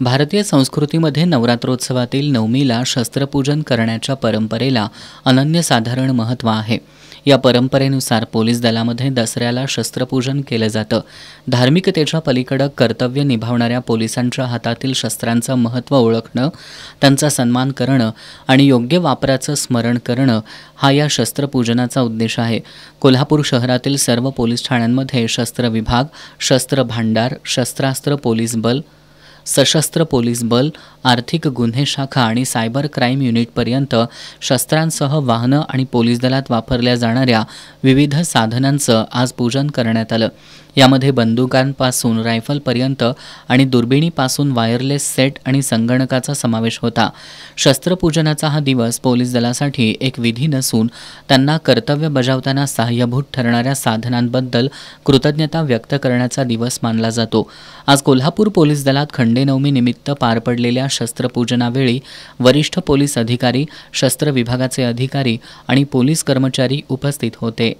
भारतीय संस्कृतीमध्ये नवरात्रोत्सवातील नवमीला शस्त्रपूजन करण्याच्या परंपरेला अनन्यसाधारण महत्त्व आहे। या परंपरेनुसार पोलीस दलामध्ये दसऱ्याला शस्त्रपूजन केलं जातं। धार्मिकतेच्या पलीकडे कर्तव्य निभावणाऱ्या पोलिसांच्या हातातील शस्त्रांचं महत्त्व ओळखणं, त्यांचा सन्मान करणं आणि योग्य वापराचं स्मरण करणं हा या शस्त्रपूजनाचा उद्देश आहे। कोल्हापूर शहरातील सर्व पोलीस ठाण्यांमध्ये शस्त्र विभाग, शस्त्र भांडार, शस्त्रास्त्र पोलीस बल, सशस्त्र पोलीस बल, आर्थिक गुन्हे शाखा आणि सायबर क्राईम युनिटपर्यंत शस्त्रांसह वाहनं आणि पोलीस दलात वापरल्या जाणाऱ्या विविध साधनांचं आज पूजन करण्यात आलं। यामध्ये बंदुकांपासून रायफलपर्यंत आणि दुर्बिणीपासून वायरलेस सेट आणि संगणकाचा समावेश होता। शस्त्रपूजनाचा हा दिवस पोलीस दलासाठी एक विधी नसून त्यांना कर्तव्य बजावताना सहाय्यभूत ठरणाऱ्या साधनांबद्दल कृतज्ञता व्यक्त करण्याचा दिवस मानला जातो। आज कोल्हापूर पोलीस दलात खंडेनवमी निमित्त पार पडलेल्या शस्त्रपूजनावेळी वरिष्ठ पोलीस अधिकारी, शस्त्र विभागाचे अधिकारी आणि पोलीस कर्मचारी उपस्थित होते।